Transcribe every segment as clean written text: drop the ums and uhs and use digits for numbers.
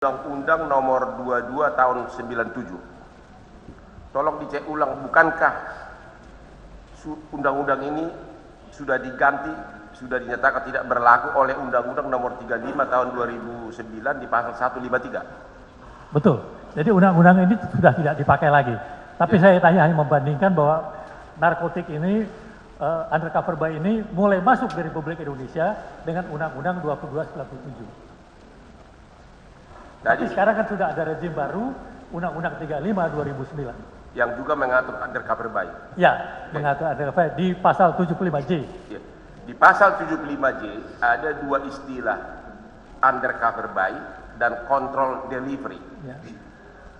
Undang-Undang Nomor 22 Tahun 97. Tolong dicek ulang, bukankah undang-undang ini sudah diganti, sudah dinyatakan tidak berlaku oleh Undang-Undang Nomor 35 Tahun 2009 di pasal 153? Betul. Jadi undang-undang ini sudah tidak dipakai lagi. Tapi saya tanya hanya membandingkan bahwa narkotik ini, undercover buy ini mulai masuk di Republik Indonesia dengan Undang-Undang 2297. Tapi sekarang kan sudah ada rezim baru, Undang-Undang 35 2009. Yang juga mengatur undercover buy. Ya, mengatur undercover buy di pasal 75J. Ya. Di pasal 75J ada dua istilah, undercover buy dan control delivery. Ya.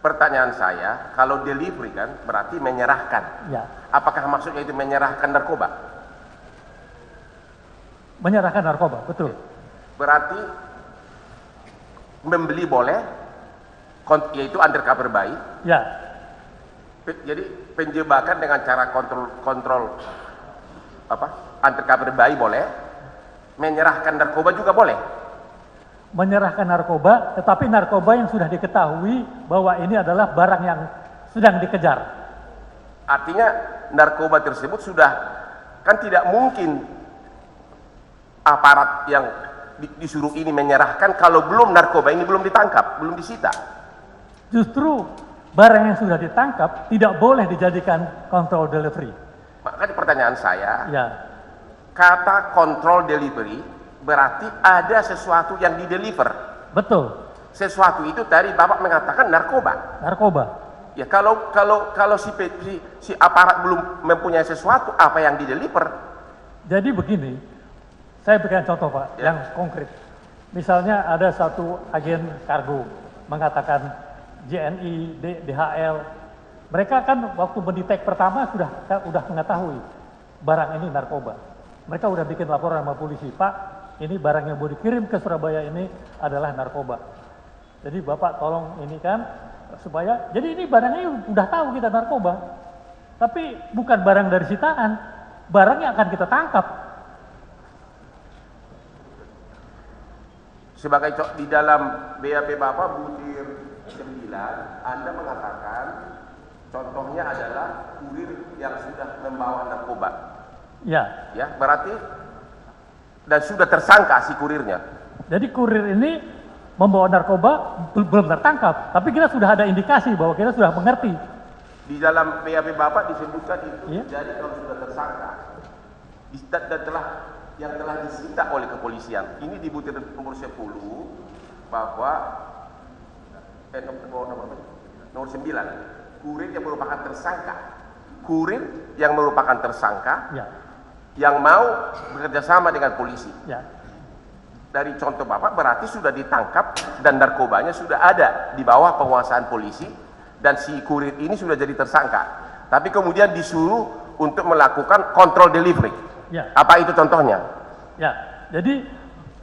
Pertanyaan saya, kalau delivery kan berarti menyerahkan. Ya. Apakah maksudnya itu menyerahkan narkoba? Menyerahkan narkoba, betul. Berarti membeli boleh, yaitu undercover buy. Ya. Jadi penjebakan dengan cara kontrol undercover buy boleh, menyerahkan narkoba juga boleh. Menyerahkan narkoba, tetapi narkoba yang sudah diketahui bahwa ini adalah barang yang sedang dikejar. Artinya narkoba tersebut sudah, kan tidak mungkin aparat yang disuruh ini menyerahkan kalau belum narkoba ini belum ditangkap, belum disita. Justru barang yang sudah ditangkap tidak boleh dijadikan control delivery. Makanya pertanyaan saya, Ya. kata control delivery berarti ada sesuatu yang dideliver. Betul. Sesuatu itu tadi Bapak mengatakan narkoba. Narkoba. Ya kalau si aparat belum mempunyai sesuatu, apa yang dideliver? Jadi begini, saya berikan contoh Pak, Ya. yang konkret. Misalnya ada satu agen kargo mengatakan JNI, DHL, mereka kan waktu mendetek pertama sudah mengetahui barang ini narkoba. Mereka udah bikin laporan sama polisi, Pak, ini barang yang mau dikirim ke Surabaya ini adalah narkoba. Jadi Bapak tolong ini kan supaya, jadi ini barangnya udah tahu kita narkoba, tapi bukan barang dari sitaan, barang yang akan kita tangkap. Sebagai di dalam BAP Bapak butir 9, Anda mengatakan contohnya adalah kurir yang sudah membawa narkoba. Ya. Ya, berarti dan sudah tersangka si kurirnya. Jadi kurir ini membawa narkoba belum tertangkap, tapi kita sudah ada indikasi bahwa kita sudah mengerti. Di dalam BAP Bapak disebutkan itu. Iya. Jadi kalau sudah tersangka dan yang telah disita oleh kepolisian. Ini di butir nomor 10 bahwa nomor 9, kurir yang merupakan tersangka. Kurir yang merupakan tersangka, Ya. yang mau bekerjasama dengan polisi. Ya. Dari contoh Bapak berarti sudah ditangkap dan narkobanya sudah ada di bawah penguasaan polisi dan si kurir ini sudah jadi tersangka. Tapi kemudian disuruh untuk melakukan kontrol delivery. Ya. Apa itu contohnya? Ya. Jadi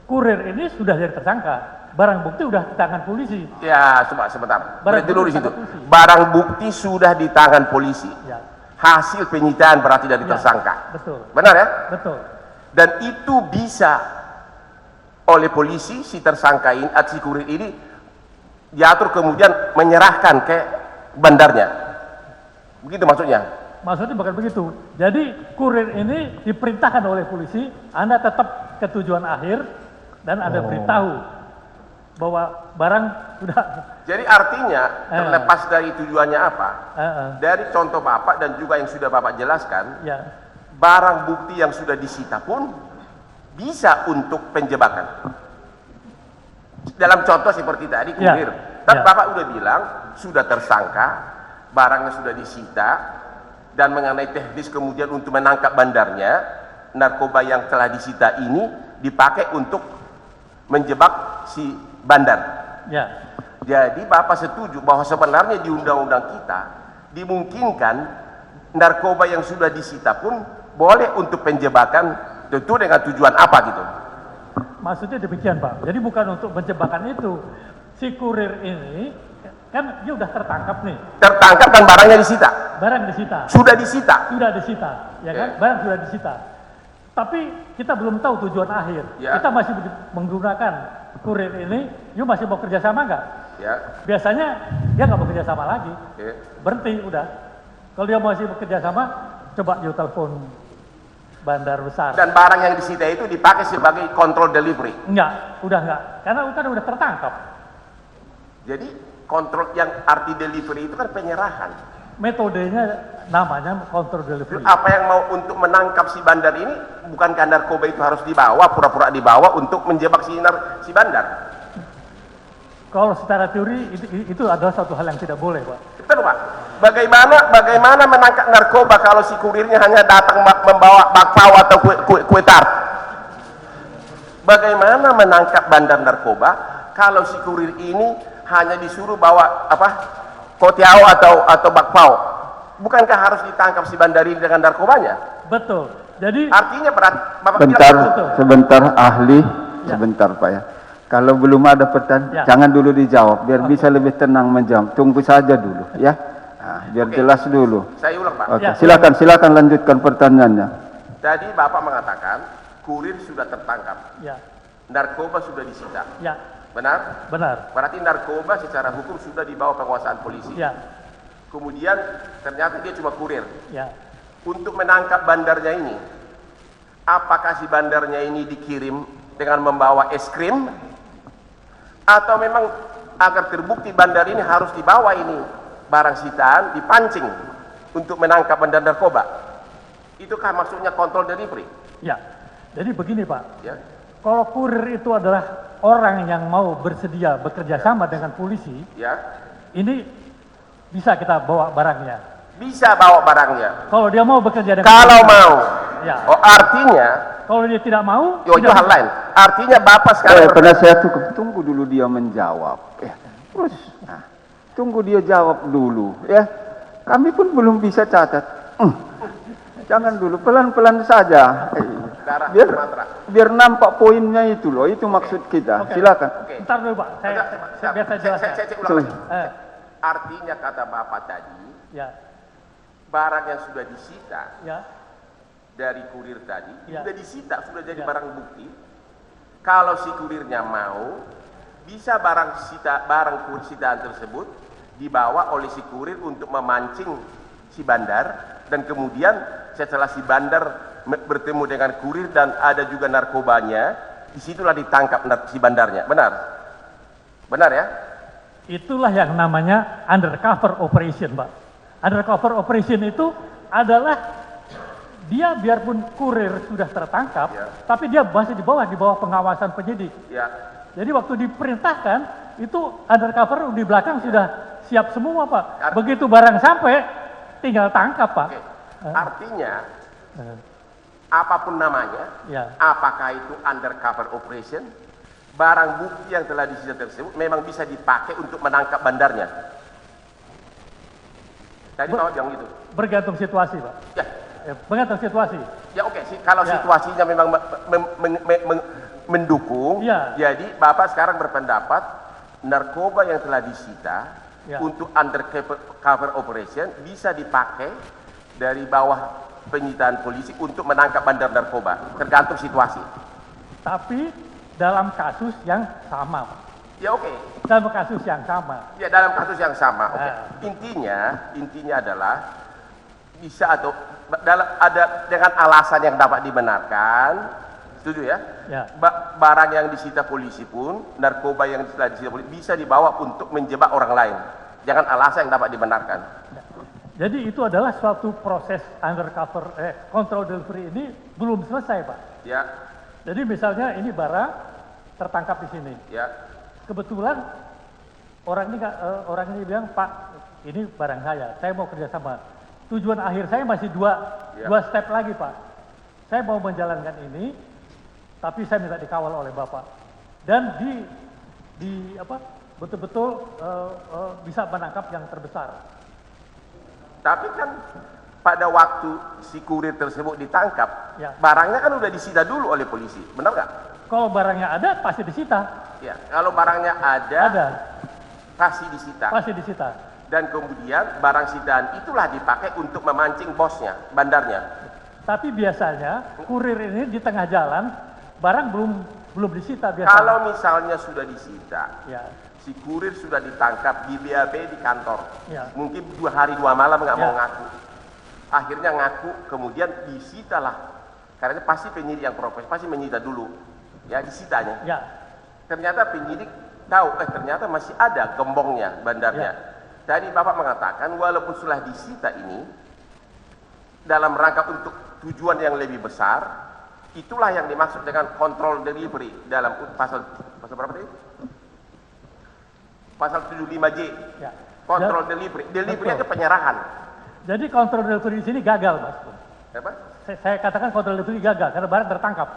kurir ini sudah jadi tersangka. Barang bukti sudah di tangan polisi. Ya, sebentar. Barang Berhenti dulu di bukti situ. tangan polisi. Barang bukti sudah di tangan polisi. Ya. Hasil penyitaan berarti dari Ya. tersangka. Betul. Benar ya? Betul. Dan itu bisa oleh polisi si tersangka ini, si kurir ini diatur kemudian menyerahkan ke bandarnya. Begitu maksudnya? Maksudnya bukan begitu. Jadi kurir ini diperintahkan oleh polisi, Anda tetap ke tujuan akhir dan Anda beritahu bahwa barang sudah. Jadi artinya terlepas dari tujuannya apa, dari contoh Bapak dan juga yang sudah Bapak jelaskan, Ya. barang bukti yang sudah disita pun bisa untuk penjebakan. Dalam contoh seperti tadi kurir, Ya. Bapak udah bilang sudah tersangka, barangnya sudah disita, dan mengenai teknis kemudian untuk menangkap bandarnya, narkoba yang telah disita ini dipakai untuk menjebak si bandar. Ya. Jadi Bapak setuju bahwa sebenarnya di undang-undang kita dimungkinkan narkoba yang sudah disita pun boleh untuk penjebakan, tentu dengan tujuan apa gitu. Maksudnya demikian Pak. Jadi bukan untuk menjebakan itu. Si kurir ini kan dia udah tertangkap nih. Tertangkap dan barangnya disita. Barang disita. Sudah disita. Sudah disita, ya kan? Barang sudah disita. Tapi kita belum tahu tujuan akhir. Ya. Kita masih menggunakan kurir ini, you masih mau kerjasama nggak? Ya. Biasanya dia nggak bekerja sama lagi, Ya. berhenti udah. Kalau dia masih bekerja sama, coba you telepon bandar besar. Dan barang yang disita itu dipakai sebagai control delivery. Enggak, udah enggak, karena udah tertangkap. Jadi kontrol yang arti delivery itu kan penyerahan. Metodenya namanya counter delivery. Apa yang mau untuk menangkap si bandar ini, bukankah narkoba itu harus dibawa, pura-pura dibawa untuk menjebak si bandar? Kalau secara teori itu adalah satu hal yang tidak boleh, Pak. Betul, Pak. Bagaimana menangkap narkoba kalau si kurirnya hanya datang membawa bakpao atau kue tart? Bagaimana menangkap bandar narkoba kalau si kurir ini hanya disuruh bawa kotiao atau bakpao? Bukankah harus ditangkap si bandar ini dengan narkobanya? Betul. Jadi artinya Bapak bentar, bilang, sebentar ahli, ya. Sebentar Pak ya. Kalau belum ada pertanyaan, Ya. jangan dulu dijawab, biar bisa lebih tenang menjawab. Tunggu saja dulu, ya. Nah, biar jelas dulu. Saya ulang, Pak. Oke, Ya. silakan lanjutkan pertanyaannya. Tadi Bapak mengatakan kurir sudah tertangkap, ya, narkoba sudah disita. ya, Benar? benar. Berarti narkoba secara hukum sudah di bawah penguasaan polisi. Ya, Kemudian ternyata dia cuma kurir. ya. Untuk menangkap bandarnya ini, apakah si bandarnya ini dikirim dengan membawa es krim? Atau memang agar terbukti bandar ini harus dibawa ini barang sitaan, dipancing untuk menangkap bandar narkoba? Itukah maksudnya kontrol delivery? Ya. Jadi begini, Pak. Ya. Kalau kurir itu adalah orang yang mau bersedia bekerja sama dengan polisi, Ya. ini bisa kita bawa barangnya. Bisa bawa barangnya. Kalau dia mau bekerja dengan Kalau polisi, mau. ya. Oh, artinya, Kalau dia tidak mau, itu tidak hal bisa. lain. Artinya Bapak sekarang Penasihat hukum, tunggu dulu dia menjawab. Ya. Terus, nah, tunggu dia jawab dulu, ya. Kami pun belum bisa catat. Jangan dulu, pelan-pelan saja. Darah Biar Sumatera. biar nampak poinnya itu loh, itu maksud kita. Oke. Silakan. Oke. Ntar dulu, Pak. Saya biar saya jelaskan. Saya ulang lagi. Eh, Artinya kata Bapak tadi, ya, barang yang sudah disita ya, dari kurir tadi, Ya. sudah disita, sudah jadi Ya. barang bukti. Kalau si kurirnya mau, bisa barang kurir sitaan tersebut dibawa oleh si kurir untuk memancing si bandar, dan kemudian setelah si bandar bertemu dengan kurir dan ada juga narkobanya, disitulah ditangkap si bandarnya. Benar? Benar ya? itulah yang namanya undercover operation, Pak. Undercover operation itu adalah dia biarpun kurir sudah tertangkap, Ya. tapi dia masih di bawah pengawasan penyidik. Ya. Jadi waktu diperintahkan, itu undercover di belakang sudah siap semua, Pak. Begitu barang sampai, tinggal tangkap, Pak. Oke. Artinya, Eh, apapun namanya, ya, apakah itu undercover operation, barang bukti yang telah disita tersebut memang bisa dipakai untuk menangkap bandarnya. Tadi Bapak bilang gitu. bergantung situasi, Pak. Ya, Bergantung situasi. ya oke. Kalau Ya. situasinya memang mendukung, Ya. jadi Bapak sekarang berpendapat narkoba yang telah disita Ya. untuk undercover operation bisa dipakai dari bawah penyitaan polisi untuk menangkap bandar narkoba, tergantung situasi. Tapi dalam kasus yang sama, Pak. Ya oke. Dalam kasus yang sama. Ya dalam kasus yang sama, oke. Ah. Intinya adalah bisa atau ada dengan alasan yang dapat dibenarkan, setuju ya? Ya. Barang yang disita polisi pun, narkoba yang telah disita polisi bisa dibawa untuk menjebak orang lain. Jangan alasan yang dapat dibenarkan. Jadi itu adalah suatu proses undercover, control delivery ini belum selesai, Pak. Ya, Jadi misalnya ini barang tertangkap di sini. ya, Kebetulan orang ini bilang, Pak, ini barang saya mau kerjasama. Tujuan akhir saya masih Ya. dua step lagi, Pak. Saya mau menjalankan ini, tapi saya minta dikawal oleh Bapak. Dan betul-betul bisa menangkap yang terbesar. tapi kan pada waktu si kurir tersebut ditangkap, Ya. barangnya kan udah disita dulu oleh polisi, benar nggak? Kalau barangnya ada, pasti disita. Ya, kalau barangnya ada, pasti disita. Pasti disita. Dan kemudian barang sitaan itulah dipakai untuk memancing bosnya, bandarnya. Tapi biasanya kurir ini di tengah jalan barang belum disita biasanya. Kalau misalnya sudah disita, Ya, si kurir sudah ditangkap di BAB di kantor. Ya. Mungkin 2 hari 2 malam nggak Ya. mau ngaku. Akhirnya ngaku, kemudian disitalah. Karena pasti penyidik yang profesional pasti menyita dulu, ya disitanya. Ya. Ternyata penyidik tahu, ternyata masih ada gembongnya bandarnya. Tadi Bapak mengatakan walaupun sudah disita ini dalam rangka untuk tujuan yang lebih besar, itulah yang dimaksud dengan control delivery dalam pasal berapa tadi? Pasal 75J. Ya. Control delivery. Delivery Betul. itu penyerahan. Jadi kontrol delivery di sini gagal, Mas. Apa? Saya katakan kontrol delivery gagal karena barang tertangkap.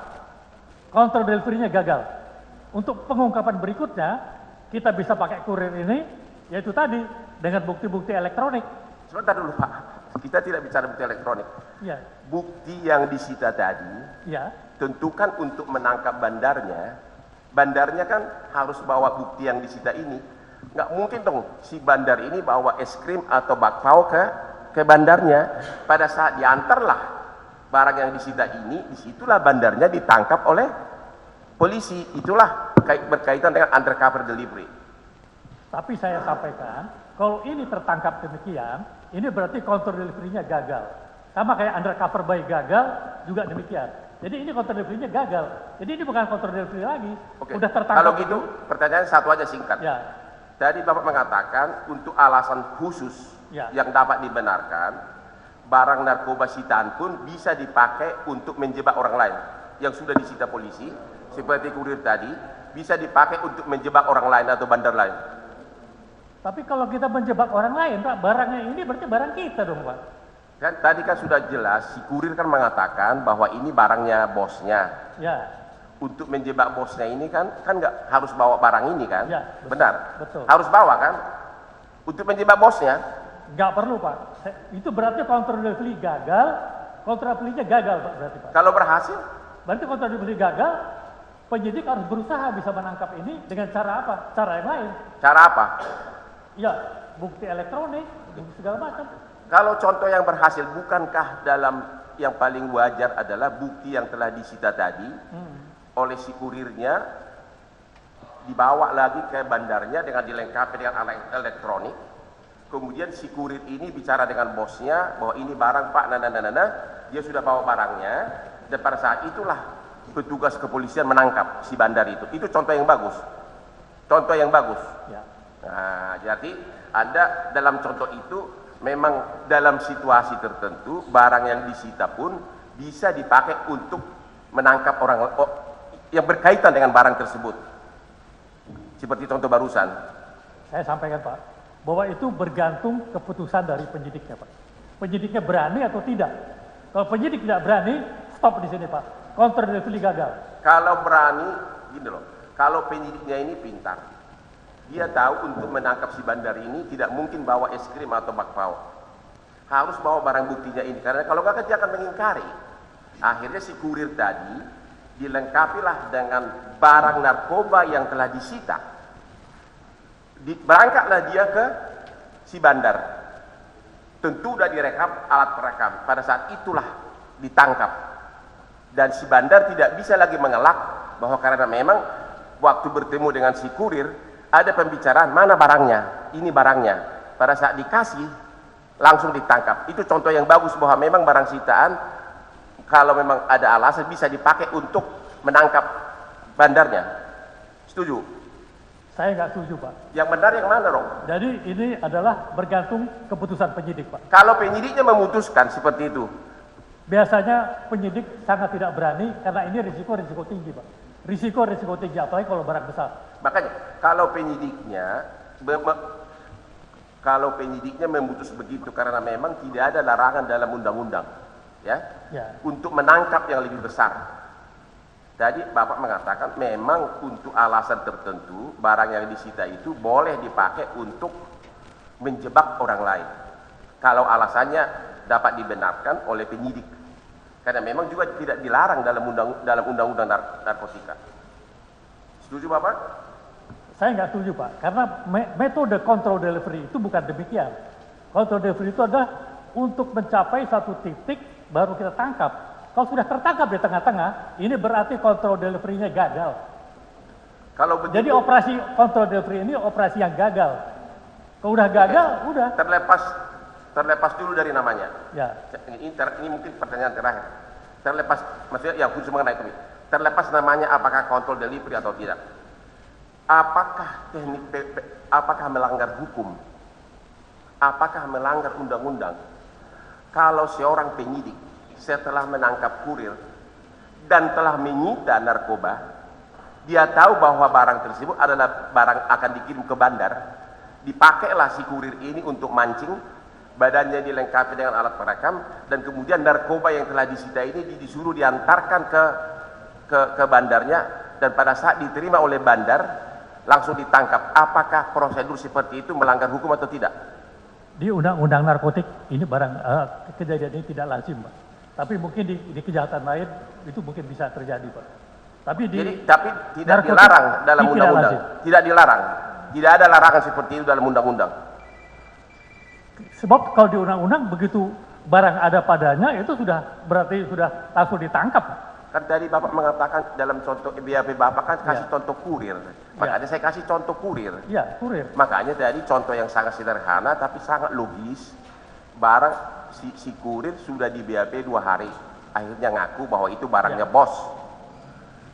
Kontrol deliverynya gagal. Untuk pengungkapan berikutnya, kita bisa pakai kurir ini, yaitu tadi dengan bukti-bukti elektronik. Sebentar dulu Pak, kita tidak bicara bukti elektronik. Ya, Bukti yang disita tadi, ya, tentukan untuk menangkap bandarnya. Bandarnya kan harus bawa bukti yang disita ini. Nggak mungkin dong si bandar ini bawa es krim atau bakpao ke bandarnya. Pada saat diantarlah barang yang disita ini, disitulah bandarnya ditangkap oleh polisi. Itulah berkaitan dengan undercover delivery. tapi saya sampaikan, kalau ini tertangkap demikian, ini berarti kontrol deliverynya gagal. Sama kayak undercover buy gagal, juga demikian. Jadi ini kontrol deliverynya gagal. Jadi ini bukan kontrol delivery lagi. Oke. Udah tertangkap. Kalau gitu, pertanyaan satu aja singkat. Ya, Tadi Bapak mengatakan untuk alasan khusus Ya. yang dapat dibenarkan, barang narkoba sitaan pun bisa dipakai untuk menjebak orang lain yang sudah disita polisi, seperti kurir tadi, bisa dipakai untuk menjebak orang lain atau bandar lain. tapi kalau kita menjebak orang lain, Pak, barangnya ini berarti barang kita dong, Pak. Kan tadi kan sudah jelas, si kurir kan mengatakan bahwa ini barangnya bosnya. Ya, Untuk menjebak bosnya ini kan nggak harus bawa barang ini kan? Ya, betul. Benar. Betul. Harus bawa kan? Untuk menjebak bosnya. nggak perlu, Pak. Itu berarti kontrol delivery gagal, kontrol deliverynya gagal, Pak, berarti, Pak. Kalau berhasil, Berarti kontrol delivery gagal, penyidik harus berusaha bisa menangkap ini dengan cara apa? Cara yang lain. cara apa? Ya, bukti elektronik, bukti segala macam. Kalau contoh yang berhasil, bukankah dalam yang paling wajar adalah bukti yang telah disita tadi oleh si kurirnya dibawa lagi ke bandarnya dengan dilengkapi dengan alat elektronik. Kemudian si kurir ini bicara dengan bosnya bahwa ini barang Pak, dia sudah bawa barangnya, dan pada saat itulah petugas kepolisian menangkap si bandar itu. Itu contoh yang bagus. Contoh yang bagus. Ya. Nah, jadi Anda dalam contoh itu memang dalam situasi tertentu barang yang disita pun bisa dipakai untuk menangkap orang yang berkaitan dengan barang tersebut. Seperti contoh barusan. Saya sampaikan, Pak, bahwa itu bergantung keputusan dari penyidiknya, Pak. Penyidiknya berani atau tidak. Kalau penyidik tidak berani, stop di sini, Pak. Kontrol delivery gagal. Kalau berani, gini loh, kalau penyidiknya ini pintar, dia tahu untuk menangkap si bandar ini tidak mungkin bawa es krim atau bakpao. Harus bawa barang buktinya ini, karena kalau nggak dia akan mengingkari. Akhirnya si kurir tadi dilengkapilah dengan barang narkoba yang telah disita. Berangkatlah dia ke si bandar. Tentu sudah direkam alat perekam. Pada saat itulah ditangkap. Dan si bandar tidak bisa lagi mengelak bahwa karena memang waktu bertemu dengan si kurir ada pembicaraan mana barangnya, ini barangnya. Pada saat dikasih langsung ditangkap. Itu contoh yang bagus bahwa memang barang sitaan kalau memang ada alasan bisa dipakai untuk menangkap bandarnya. Setuju? Saya nggak setuju, Pak. Yang benar yang mana dong? Jadi ini adalah bergantung keputusan penyidik, Pak. Kalau penyidiknya memutuskan seperti itu, Biasanya penyidik sangat tidak berani karena ini risiko tinggi, Pak. Risiko tinggi, apalagi kalau barang besar. makanya kalau penyidiknya memutus begitu karena memang tidak ada larangan dalam undang-undang, ya, untuk menangkap yang lebih besar. Tadi Bapak mengatakan memang untuk alasan tertentu barang yang disita itu boleh dipakai untuk menjebak orang lain. Kalau alasannya dapat dibenarkan oleh penyidik. Karena memang juga tidak dilarang dalam undang-undang narkotika. Setuju Bapak? Saya nggak setuju, Pak, karena metode control delivery itu bukan demikian. Control delivery itu adalah untuk mencapai satu titik baru kita tangkap. Kalau sudah tertangkap di tengah-tengah, ini berarti control delivery-nya gagal. Kalau begitu, Jadi operasi kontrol delivery ini operasi yang gagal. Kalau udah gagal, udah. terlepas dulu dari namanya. Ya, Ini mungkin pertanyaan terakhir. Terlepas, maksudnya ya khusus mengenai itu. Terlepas namanya apakah kontrol delivery atau tidak. Apakah apakah melanggar hukum? Apakah melanggar undang-undang? Kalau seorang penyidik setelah menangkap kurir dan telah menyita narkoba, dia tahu bahwa barang tersebut adalah barang akan dikirim ke bandar, dipakailah si kurir ini untuk mancing, badannya dilengkapi dengan alat perekam, dan kemudian narkoba yang telah disita ini disuruh diantarkan ke bandarnya, dan pada saat diterima oleh bandar langsung ditangkap. Apakah prosedur seperti itu melanggar hukum atau tidak? di undang-undang narkotik ini barang kejadian ini tidak lazim, Pak. Tapi mungkin di kejahatan lain itu mungkin bisa terjadi, Pak. Tapi Tapi tidak dilarang dalam undang-undang. Tidak dilarang. Tidak ada larangan seperti itu dalam undang-undang. Sebab kalau di undang-undang begitu barang ada padanya itu sudah berarti sudah langsung ditangkap. Kan tadi Bapak mengatakan dalam contoh BAP Bapak kan kasih contoh kurir. Makanya saya kasih contoh kurir. Iya, kurir. Makanya tadi contoh yang sangat sederhana tapi sangat logis. Barang si kurir sudah di BAP 2 hari. Akhirnya ngaku bahwa itu barangnya bos.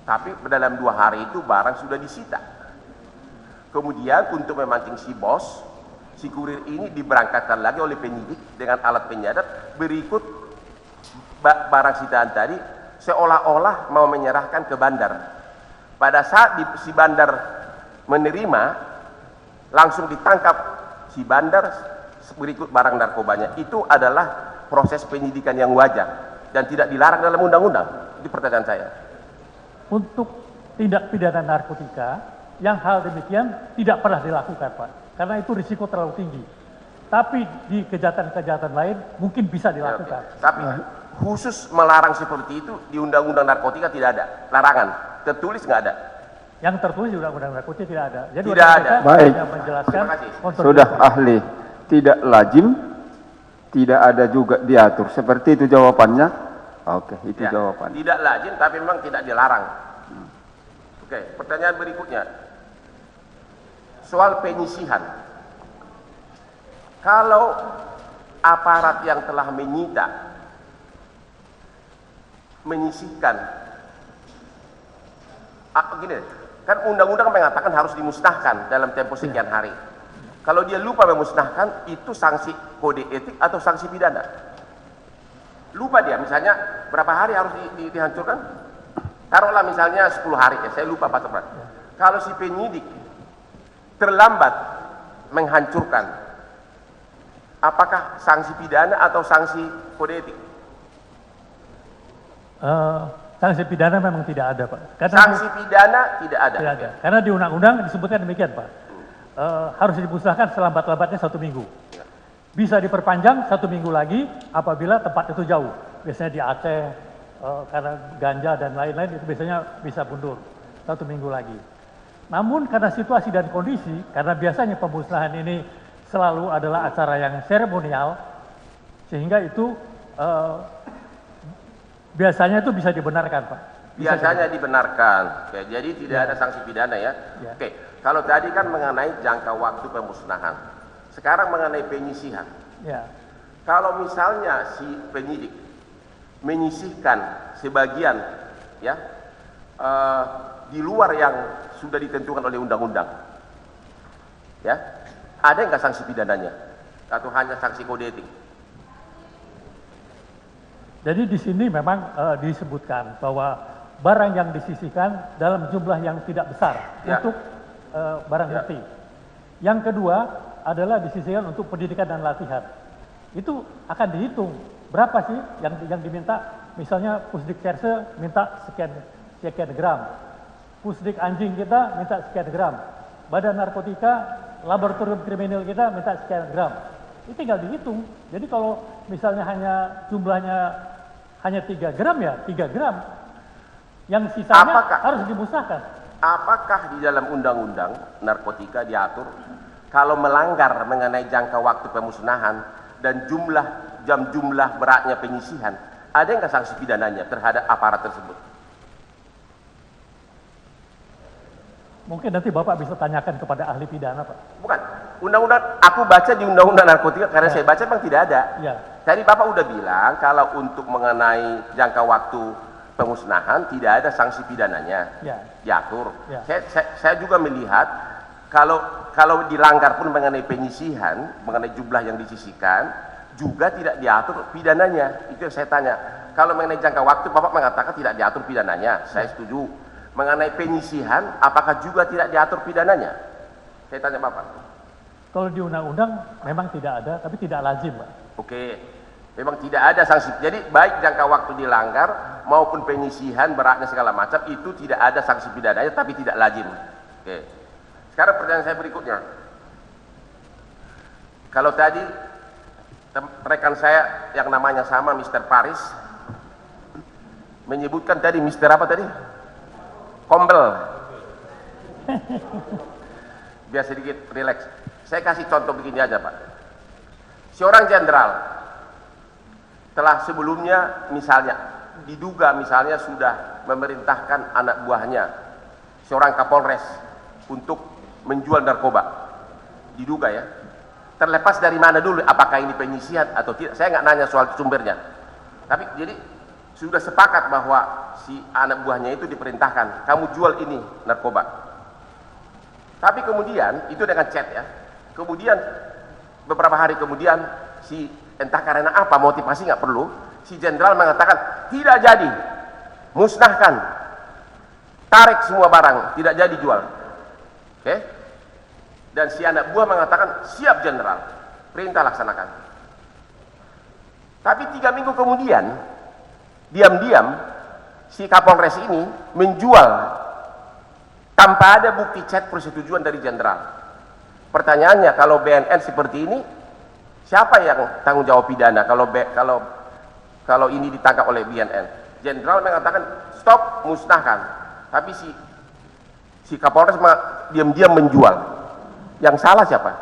Tapi dalam 2 hari itu barang sudah disita. Kemudian untuk memancing si bos, si kurir ini diberangkatkan lagi oleh penyidik dengan alat penyadap berikut barang sitaan tadi, seolah-olah mau menyerahkan ke bandar. Pada saat si bandar menerima, langsung ditangkap si bandar berikut barang narkobanya. Itu adalah proses penyidikan yang wajar dan tidak dilarang dalam undang-undang. Itu pertanyaan saya. Untuk tindak pidana narkotika yang hal demikian tidak pernah dilakukan, Pak, karena itu risiko terlalu tinggi. Tapi di kejahatan-kejahatan lain mungkin bisa dilakukan. Ya, tapi khusus melarang seperti itu di undang-undang narkotika tidak ada larangan, tertulis nggak ada. Yang tertulis di undang-undang narkotika tidak ada. Jadi Tidak ada. Baik. hanya menjelaskan Terima kasih. kontrol Sudah delivery. ahli, tidak lazim, tidak ada juga diatur. Seperti itu jawabannya. Oke, itu Ya, jawabannya. tidak lazim tapi memang tidak dilarang. Oke, pertanyaan berikutnya. Soal penyisihan. Kalau aparat yang telah menyisihkan, gini, kan undang-undang mengatakan harus dimusnahkan dalam tempo sekian hari. Kalau dia lupa memusnahkan, itu sanksi kode etik atau sanksi pidana? Lupa dia, misalnya berapa hari harus dihancurkan? Taruhlah misalnya 10 hari, ya saya lupa Pak Sopran. Kalau si penyidik terlambat menghancurkan, apakah sanksi pidana atau sanksi kode etik? Sanksi pidana memang tidak ada, Pak. Karena Sanksi pidana tidak ada. tidak ada. Karena di undang-undang disebutkan demikian, Pak. Harus dimusnahkan selambat-lambatnya 1 minggu. Bisa diperpanjang 1 minggu lagi apabila tempat itu jauh. Biasanya di Aceh, karena ganja dan lain-lain itu biasanya bisa mundur 1 minggu lagi. Namun karena situasi dan kondisi, karena biasanya pemusnahan ini selalu adalah acara yang seremonial, sehingga itu biasanya itu bisa dibenarkan, Pak. Biasanya dibenarkan. Oke, jadi tidak ada sanksi pidana ya. Ya. Oke, kalau tadi kan mengenai jangka waktu pemusnahan. Sekarang mengenai penyisihan. Ya. Kalau misalnya si penyidik menyisihkan sebagian ya di luar yang sudah ditentukan oleh undang-undang, ya, ada nggak sanksi pidananya atau hanya sanksi kode etik? Jadi di sini memang disebutkan bahwa barang yang disisihkan dalam jumlah yang tidak besar Ya. untuk barang Ya. bukti. Yang kedua adalah disisihkan untuk pendidikan dan latihan. Itu akan dihitung berapa sih yang diminta. Misalnya Pusdik Serse minta sekian gram, Pusdik anjing kita minta sekian gram, Badan Narkotika, Laboratorium Kriminal kita minta sekian gram. Itu tinggal dihitung. Jadi kalau misalnya jumlahnya hanya 3 gram ya 3 gram. Yang sisanya harus dimusnahkan. Apakah di dalam undang-undang narkotika diatur kalau melanggar mengenai jangka waktu pemusnahan dan jumlah beratnya penyisihan, ada nggak sanksi pidananya terhadap aparat tersebut? Mungkin nanti Bapak bisa tanyakan kepada ahli pidana, Pak. Bukan. Undang-undang, aku baca di undang-undang narkotika, karena saya baca memang tidak ada. Ya. Tadi Bapak udah bilang, kalau untuk mengenai jangka waktu pemusnahan, tidak ada sanksi pidananya. Ya. Diatur. Ya. Saya juga melihat, kalau dilanggar pun mengenai penyisihan, mengenai jumlah yang disisihkan, juga tidak diatur pidananya. Itu yang saya tanya. Kalau mengenai jangka waktu, Bapak mengatakan tidak diatur pidananya. Saya setuju. Mengenai penyisihan, apakah juga tidak diatur pidananya? Saya tanya Bapak. Kalau di undang-undang memang tidak ada, tapi tidak lazim, Pak. Oke, memang tidak ada sanksi. Jadi baik jangka waktu dilanggar maupun penyisihan beratnya segala macam itu tidak ada sanksi pidananya, tapi tidak lazim. Oke. Sekarang pertanyaan saya berikutnya. Kalau tadi rekan saya yang namanya sama, Mr. Paris, menyebutkan tadi Mr. apa tadi? Kombel. Biar sedikit rileks. Saya kasih contoh begini aja, Pak. Seorang jenderal telah sebelumnya misalnya diduga misalnya sudah memerintahkan anak buahnya, seorang Kapolres, untuk menjual narkoba. Diduga ya. Terlepas dari mana dulu, apakah ini penyisihan atau tidak, saya nggak nanya soal sumbernya. Tapi jadi sudah sepakat bahwa si anak buahnya itu diperintahkan, kamu jual ini narkoba. Tapi kemudian, itu dengan chat ya, kemudian beberapa hari kemudian, si entah karena apa, motivasi nggak perlu, si jenderal mengatakan, tidak jadi, musnahkan, tarik semua barang, tidak jadi jual. Oke? Dan si anak buah mengatakan, siap jenderal, perintah laksanakan. Tapi 3 minggu kemudian, diam-diam si Kapolres ini menjual tanpa ada bukti chat persetujuan dari jenderal. Pertanyaannya, kalau BNN seperti ini, siapa yang tanggung jawab pidana kalau ini ditangkap oleh BNN? Jenderal mengatakan stop, musnahkan, tapi si Kapolres diam-diam menjual. Yang salah siapa?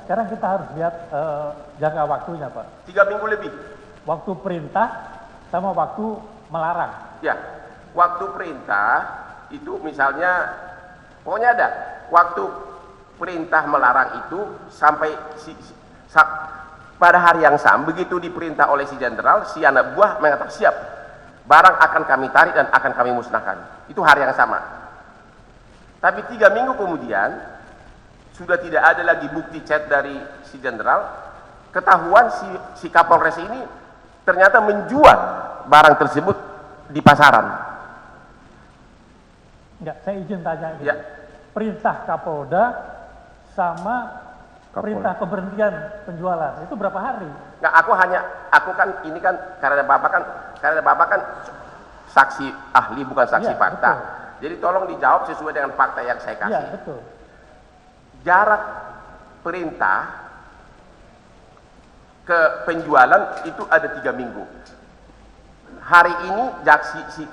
Sekarang kita harus lihat jangka waktunya, Pak. 3 minggu lebih. Waktu perintah sama waktu melarang. Ya, waktu perintah itu misalnya, pokoknya ada waktu perintah melarang itu sampai pada hari yang sama, begitu diperintah oleh si jenderal, si anak buah mengatakan siap, barang akan kami tarik dan akan kami musnahkan. Itu hari yang sama. Tapi 3 minggu kemudian sudah tidak ada lagi bukti chat dari si jenderal, ketahuan si Kapolres ini ternyata menjual barang tersebut di pasaran. Enggak, saya izin tanya. Ya. Perintah Kapolda sama perintah pemberhentian penjualan itu berapa hari? Nah, aku kan ini kan karena bapak kan saksi ahli bukan saksi Ya, fakta. betul. Jadi tolong dijawab sesuai dengan fakta yang saya kasih. Iya, betul. Jarak perintah ke penjualan itu ada 3 minggu. Hari ini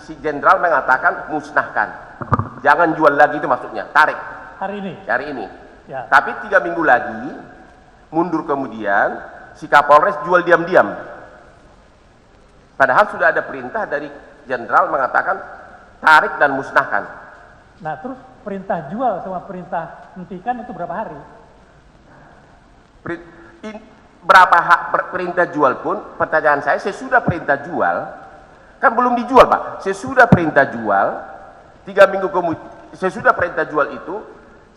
si jenderal mengatakan musnahkan, jangan jual lagi, itu maksudnya tarik hari ini. Ya. Tapi 3 minggu lagi mundur kemudian si Kapolres jual diam-diam, padahal sudah ada perintah dari jenderal mengatakan tarik dan musnahkan. Nah, terus perintah jual sama perintah hentikan itu berapa hari? Perintah jual pun, pertanyaan saya, sesudah perintah jual, kan belum dijual Pak, sesudah perintah jual, 3 minggu kemudian, sesudah perintah jual itu,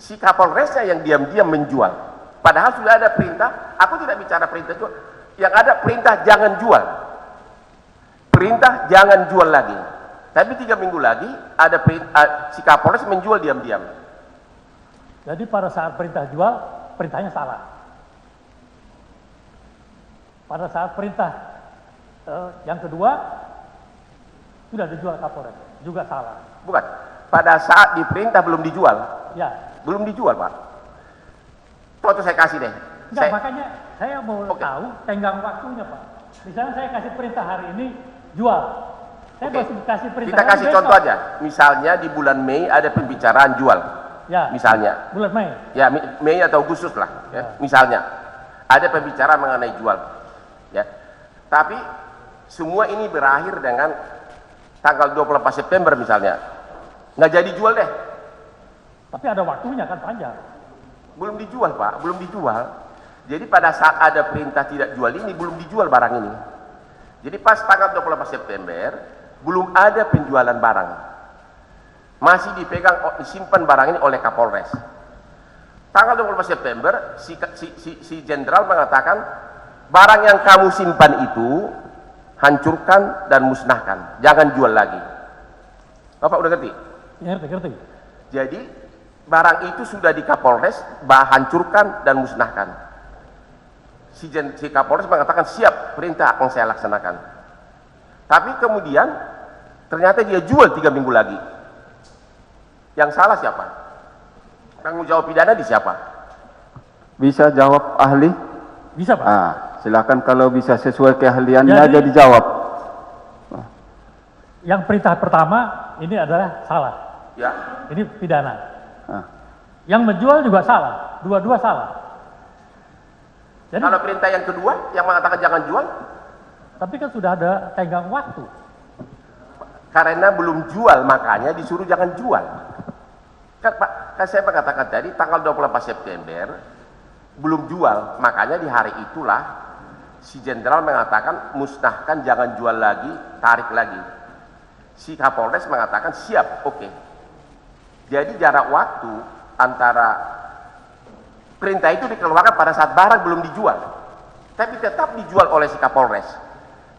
si Kapolresnya yang diam-diam menjual, padahal sudah ada perintah. Aku tidak bicara perintah jual, yang ada perintah jangan jual, perintah jangan jual lagi. Tapi 3 minggu lagi, ada si Kapolres menjual diam-diam. Jadi pada saat perintah jual, perintahnya salah. Pada saat perintah yang kedua sudah dijual Kapolres, juga salah. Bukan, pada saat diperintah belum dijual. Ya. Belum dijual Pak. Foto saya kasih deh. Enggak, makanya saya mau tahu tenggang waktunya Pak. Misalnya saya kasih perintah hari ini jual, saya masih kasih perintah. Kita kasih besok. contoh aja. Misalnya di bulan Mei ada pembicaraan jual. Ya. Misalnya. Bulan Mei. Ya, Mei atau Agustus lah. Ya. Misalnya ada pembicaraan mengenai jual. Ya. Tapi semua ini berakhir dengan tanggal 24 September misalnya. Nggak jadi jual deh. Tapi ada waktunya kan panjang. Belum dijual Pak, belum dijual. Jadi pada saat ada perintah tidak jual ini, belum dijual barang ini. Jadi pas tanggal 24 September, belum ada penjualan barang. Masih dipegang, disimpan barang ini oleh Kapolres. Tanggal 24 September, si jenderal mengatakan, barang yang kamu simpan itu, hancurkan dan musnahkan. Jangan jual lagi. Bapak udah ngerti? Ngerti. Jadi, barang itu sudah di Kapolres, hancurkan dan musnahkan. Si Kapolres mengatakan, siap, perintah akan saya laksanakan. Tapi kemudian, ternyata dia jual 3 minggu lagi. Yang salah siapa? Tanggung jawab pidana di siapa? Bisa jawab ahli? Bisa Pak. Silakan kalau bisa sesuai keahliannya aja dijawab. Yang perintah pertama ini adalah salah. Ya. Ini pidana. Yang menjual juga salah. Dua-dua salah. Jadi, kalau perintah yang kedua, yang mengatakan jangan jual? tapi kan sudah ada tenggang waktu. Karena belum jual, makanya disuruh jangan jual. Kan Pak, kan saya mengatakan tadi tanggal 24 September belum jual, makanya di hari itulah si jenderal mengatakan musnahkan, jangan jual lagi, tarik lagi. Si Kapolres mengatakan siap, oke. Jadi jarak waktu antara perintah itu dikeluarkan pada saat barang belum dijual, tapi tetap dijual oleh si Kapolres.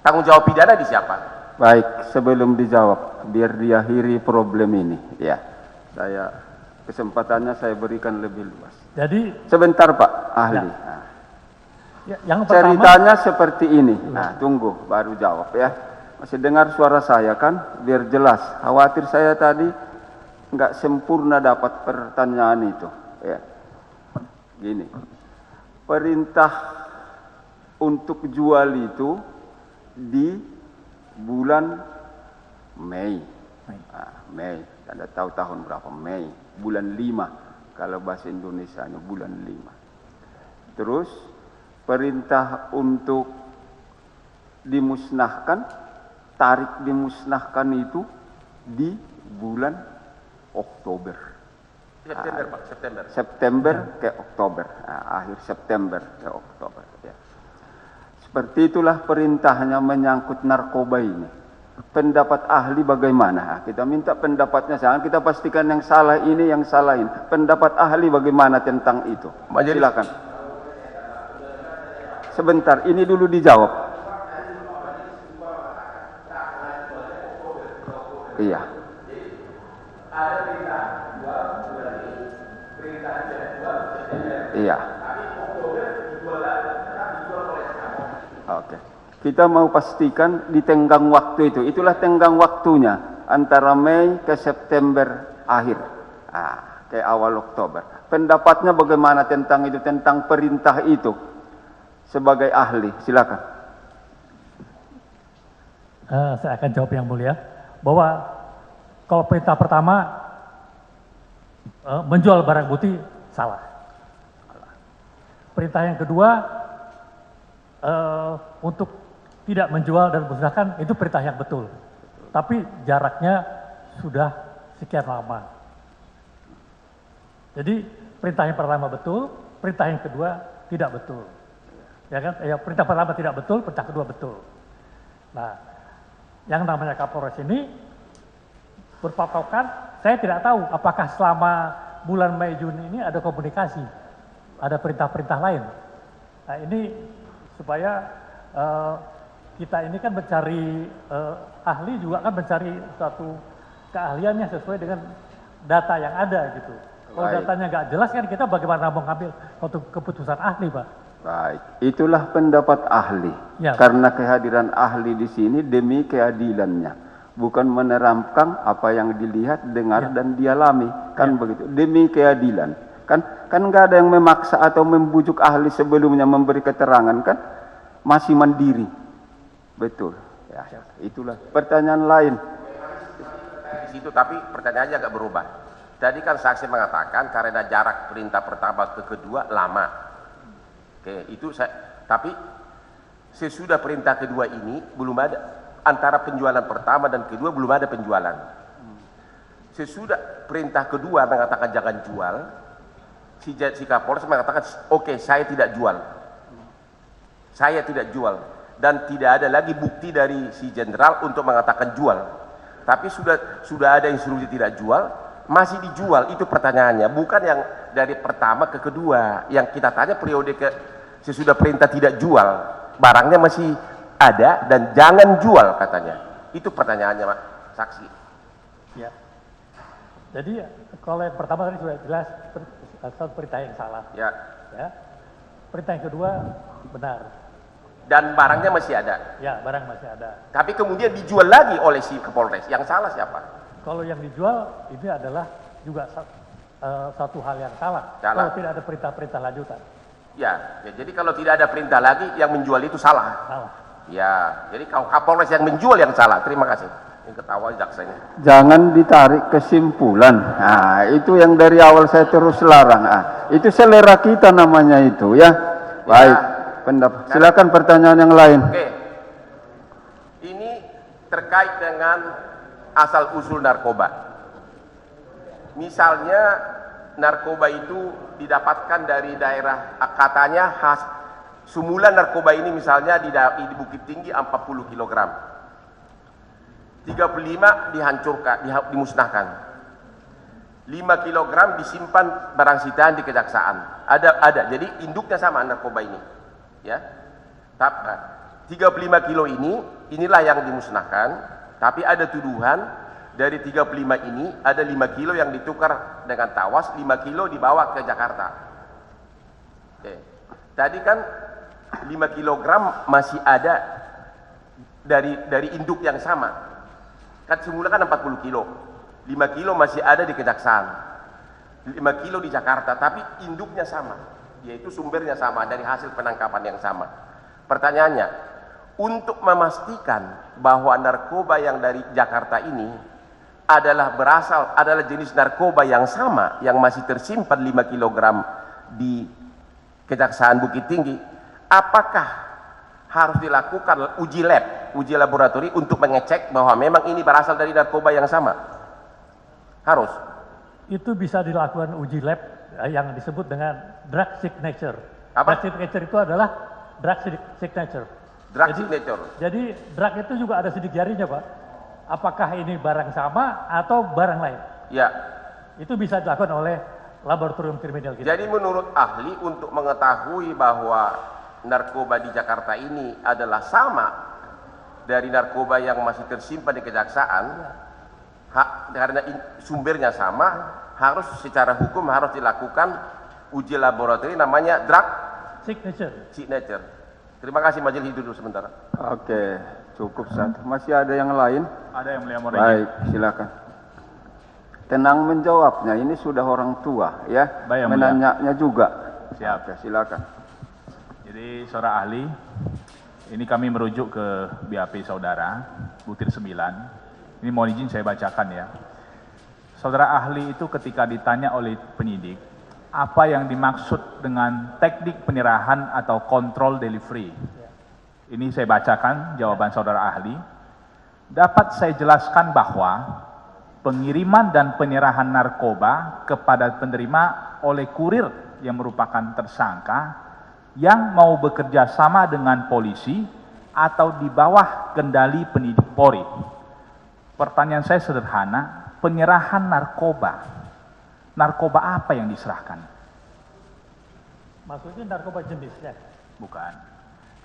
Tanggung jawab pidana di siapa? Baik, sebelum dijawab, biar diakhiri problem ini, ya, kesempatannya saya berikan lebih luas. Jadi Sebentar Pak ahli. yang pertama, Ceritanya seperti ini. Tunggu, baru jawab ya. Masih dengar suara saya kan? Biar jelas. Khawatir saya tadi nggak sempurna dapat pertanyaan itu. Ya. Gini, perintah untuk jual itu di bulan Mei. Mei, Anda tahu tahun berapa? Mei, bulan 5. Kalau bahasa Indonesianya bulan 5. Terus perintah untuk dimusnahkan, tarik dimusnahkan itu di bulan Oktober. September Pak, September ke Oktober, akhir September ke Oktober. Ya. Seperti itulah perintahnya menyangkut narkoba ini. Pendapat ahli bagaimana? Kita minta pendapatnya, jangan kita pastikan yang salah ini, yang salah ini. Pendapat ahli bagaimana tentang itu? Silakan. Sebentar, ini dulu dijawab. Iya. Iya. Oke. Kita mau pastikan di tenggang waktu itu. Itulah tenggang waktunya antara Mei ke September akhir. Ke awal Oktober. Pendapatnya bagaimana tentang itu, tentang perintah itu sebagai ahli? Silakan. saya akan jawab yang mulia bahwa kalau perintah pertama menjual barang bukti salah. Perintah yang kedua untuk tidak menjual dan musnahkan itu perintah yang betul. Tapi jaraknya sudah sekian lama. Jadi perintah yang pertama betul, perintah yang kedua tidak betul. Ya kan? Ya, perintah pertama tidak betul, perintah kedua betul. Nah, yang namanya Kapolres ini berpatokan, saya tidak tahu apakah selama bulan Mei Juni ini ada komunikasi, ada perintah-perintah lain. Nah, ini supaya kita ini kan mencari ahli juga kan mencari suatu keahliannya sesuai dengan data yang ada gitu. Kalau datanya nggak jelas kan kita bagaimana mau ngambil suatu keputusan ahli, Pak? Baik, itulah pendapat ahli. Ya. Karena kehadiran ahli di sini demi keadilannya, bukan meneramkan apa yang dilihat, dengar dan dialami, kan begitu. Demi keadilan, kan nggak ada yang memaksa atau membujuk ahli sebelumnya memberi keterangan, kan masih mandiri, betul. Ya, itulah pertanyaan lain. Di situ tapi pertanyaannya agak berubah. Tadi kan saksi mengatakan karena jarak perintah pertama ke kedua lama. Oke, itu tapi sesudah perintah kedua ini belum ada, antara penjualan pertama dan kedua belum ada penjualan. Sesudah perintah kedua mengatakan jangan jual, si Kapolres mengatakan oke, saya tidak jual. Saya tidak jual. Dan tidak ada lagi bukti dari si jenderal untuk mengatakan jual. Tapi sudah ada instruksi tidak jual, masih dijual. Itu pertanyaannya, bukan yang dari pertama ke kedua. Yang kita tanya periode sesudah perintah tidak jual, barangnya masih ada dan jangan jual katanya. Itu pertanyaannya, Pak Saksi. Ya. Jadi kalau yang pertama tadi sudah jelas satu perintah yang salah. Ya. Ya. Perintah yang kedua benar. Dan barangnya masih ada. Ya, barang masih ada. Tapi kemudian dijual lagi oleh si Kapolres. Yang salah siapa? Kalau yang dijual ini adalah juga satu hal yang salah. Kalau tidak ada perintah-perintah lanjutan. Ya, jadi kalau tidak ada perintah lagi, yang menjual itu salah. Salah. Ya, jadi Kapolres yang menjual yang salah. Terima kasih. Yang ketawa jaksanya. Jangan ditarik kesimpulan. Nah, itu yang dari awal saya terus larang. Itu selera kita namanya itu ya. Baik, pendapat. Silakan pertanyaan yang lain. Oke. Ini terkait dengan asal usul narkoba. Misalnya narkoba itu didapatkan dari daerah, katanya semula narkoba ini misalnya di Bukit Tinggi 40 kg. 35 dihancurkan, dimusnahkan. 5 kg disimpan barang sitaan di kejaksaan. Ada. Jadi induknya sama narkoba ini. Ya. 35 kilo inilah yang dimusnahkan, tapi ada tuduhan dari 35 ini ada 5 kilo yang ditukar dengan tawas, 5 kilo dibawa ke Jakarta. Oke. Tadi kan 5 kilogram masih ada dari induk yang sama. Kan semula kan 40 kilo. 5 kilo masih ada di kejaksaan. 5 kilo di Jakarta, tapi induknya sama. Yaitu sumbernya sama dari hasil penangkapan yang sama. Pertanyaannya, untuk memastikan bahwa narkoba yang dari Jakarta ini adalah jenis narkoba yang sama yang masih tersimpan 5 kg di Kejaksaan Bukit Tinggi, apakah harus dilakukan uji laboratori untuk mengecek bahwa memang ini berasal dari narkoba yang sama? Harus. Itu bisa dilakukan uji lab yang disebut dengan drug signature. Apa? Drug signature itu adalah drug signature. Drug signature. Jadi drug itu juga ada sidik jarinya, Pak. Apakah ini barang sama atau barang lain? Ya. Itu bisa dilakukan oleh laboratorium kriminal kita. Jadi menurut ahli untuk mengetahui bahwa narkoba di Jakarta ini adalah sama dari narkoba yang masih tersimpan di kejaksaan, karena sumbernya sama, harus secara hukum harus dilakukan uji laboratorium namanya drug signature. Terima kasih, majelis dulu sebentar. Oke, cukup satu. Masih ada yang lain? Ada yang mulia Moreji. Baik, silakan. Tenang menjawabnya, ini sudah orang tua ya. Baik, yang menanyanya juga. Siap. Oke, silakan. Jadi saudara ahli, ini kami merujuk ke BAP saudara, butir 9. Ini mohon izin saya bacakan ya. Saudara ahli itu ketika ditanya oleh penyidik, apa yang dimaksud dengan teknik penyerahan atau kontrol delivery? Ini saya bacakan jawaban saudara ahli. Dapat saya jelaskan bahwa pengiriman dan penyerahan narkoba kepada penerima oleh kurir yang merupakan tersangka yang mau bekerja sama dengan polisi atau di bawah kendali penyidik Polri. Pertanyaan saya sederhana, penyerahan narkoba apa yang diserahkan? Maksudnya narkoba jenisnya? Bukan.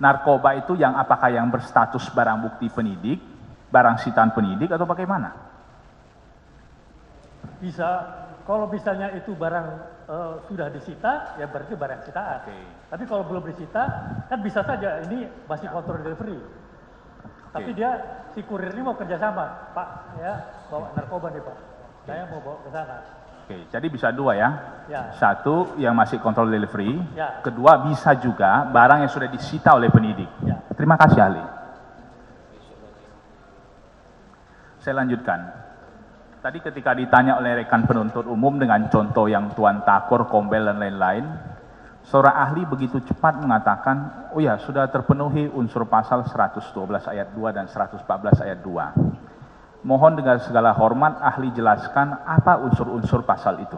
Narkoba itu yang apakah yang berstatus barang bukti penyidik, barang sitaan penyidik atau bagaimana? Bisa, kalau misalnya itu barang sudah disita, ya berarti barang sitaan. Oke. Tapi kalau belum disita, kan bisa saja ini masih kontrol delivery. Tapi dia si kurir ini mau kerjasama, Pak, ya bawa narkoba nih Pak. Saya mau bawa ke sana. Oke, jadi bisa dua ya. Ya. Satu yang masih kontrol delivery, Ya. kedua bisa juga barang yang sudah disita oleh penyidik. Ya. Terima kasih ahli. Saya lanjutkan. Tadi ketika ditanya oleh rekan penuntut umum dengan contoh yang Tuan Takur, Kombel dan lain-lain, seorang ahli begitu cepat mengatakan, oh ya sudah terpenuhi unsur pasal 112 ayat 2 dan 114 ayat 2. Mohon dengan segala hormat ahli jelaskan apa unsur-unsur pasal itu.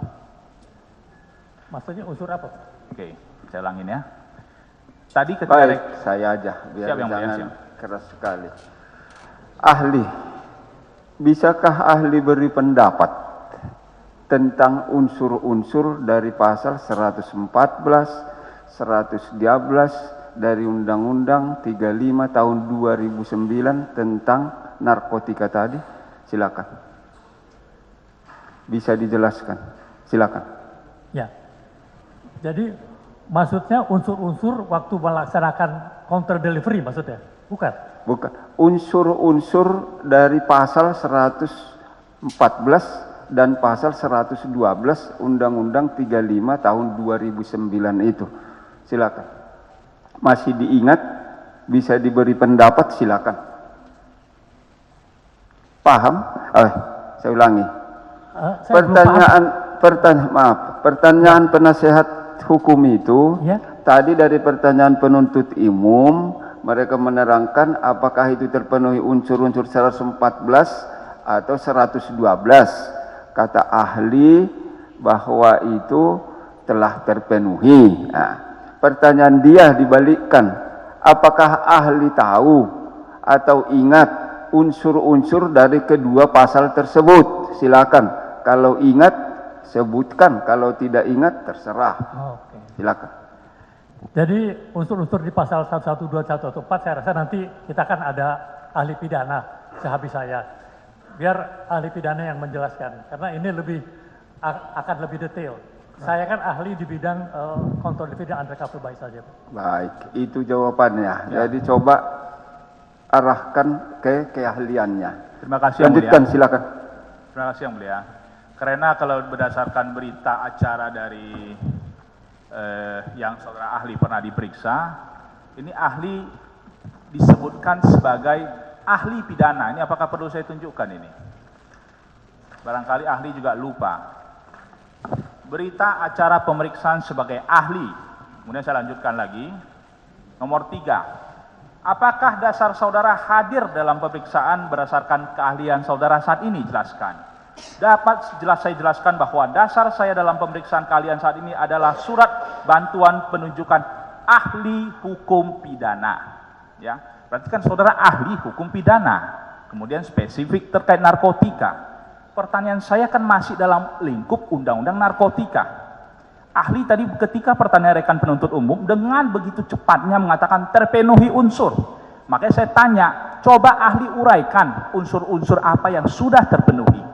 Maksudnya unsur apa? Oke, saya ulangin ya. Tadi ketika Baik, saya aja, biar Siap, Yang Mulia, jangan siap. keras sekali. Ahli, bisakah ahli beri pendapat tentang unsur-unsur dari pasal 114, 112 dari Undang-Undang 35 tahun 2009 tentang narkotika tadi? Silakan. Bisa dijelaskan. Silakan. Ya. Jadi maksudnya unsur-unsur waktu melaksanakan counter delivery maksudnya? Bukan. Bukan. Unsur-unsur dari pasal 114 dan pasal 112 Undang-Undang 35 tahun 2009 itu. Silakan. Masih diingat, bisa diberi pendapat, silakan. Paham? Saya ulangi. Saya belum paham. Pertanyaan penasehat hukum itu Ya. tadi dari pertanyaan penuntut umum, mereka menerangkan apakah itu terpenuhi unsur-unsur 114 atau 112. Kata ahli bahwa itu telah terpenuhi. Nah, pertanyaan dia dibalikkan, apakah ahli tahu atau ingat unsur-unsur dari kedua pasal tersebut? Silakan. Kalau ingat, sebutkan. Kalau tidak ingat, terserah. Oke. Silakan. Jadi unsur-unsur di pasal 112, 114 saya rasa nanti kita kan ada ahli pidana sehabis saya. Biar ahli pidana yang menjelaskan, karena ini akan lebih detail. Saya kan ahli di bidang kontrol dividen undercover buy saja. Baik, itu jawabannya. Jadi coba arahkan ke keahliannya. terima kasih Yang Mulia. Lanjutkan, silakan. Terima kasih Yang Mulia. Karena kalau berdasarkan berita acara dari yang saudara ahli pernah diperiksa, ini ahli disebutkan sebagai ahli pidana. Ini apakah perlu saya tunjukkan ini? Barangkali ahli juga lupa. Berita acara pemeriksaan sebagai ahli. Kemudian saya lanjutkan lagi. Nomor 3. Apakah dasar saudara hadir dalam pemeriksaan berdasarkan keahlian saudara saat ini? Jelaskan. Dapat saya jelaskan bahwa dasar saya dalam pemeriksaan keahlian saat ini adalah surat bantuan penunjukan ahli hukum pidana. Ya, berarti kan saudara ahli hukum pidana. Kemudian spesifik terkait narkotika. Pertanyaan saya kan masih dalam lingkup undang-undang narkotika. Ahli tadi ketika pertanyaan rekan penuntut umum dengan begitu cepatnya mengatakan terpenuhi unsur. Makanya saya tanya, coba ahli uraikan unsur-unsur apa yang sudah terpenuhi.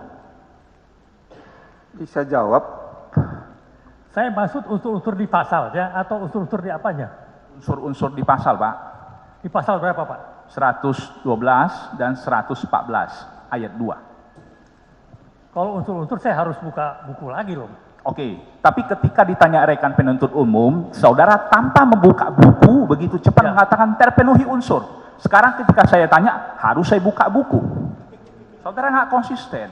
Bisa jawab. Saya maksud unsur-unsur di pasal ya, atau unsur-unsur di apanya? Unsur-unsur di pasal, Pak. Di pasal berapa, Pak? 112 dan 114 ayat 2. Kalau unsur-unsur saya harus buka buku lagi loh. Oke, tapi ketika ditanya rekan penuntut umum, saudara tanpa membuka buku begitu cepat mengatakan terpenuhi unsur. Sekarang ketika saya tanya, harus saya buka buku. Saudara nggak konsisten.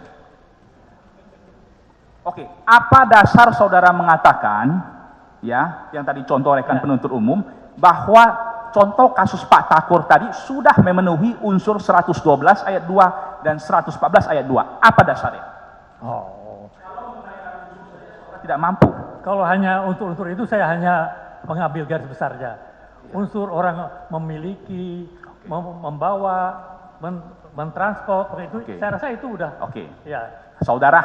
Oke, apa dasar saudara mengatakan, ya, yang tadi contoh rekan penuntut umum, bahwa contoh kasus Pak Takur tadi sudah memenuhi unsur 112 ayat 2 dan 114 ayat 2. Apa dasarnya? Oh. Tidak mampu. Kalau hanya unsur-unsur itu saya hanya mengambil garis besarnya. Unsur orang memiliki, membawa, mentransport, itu saya rasa itu udah. Oke. Ya. Saudara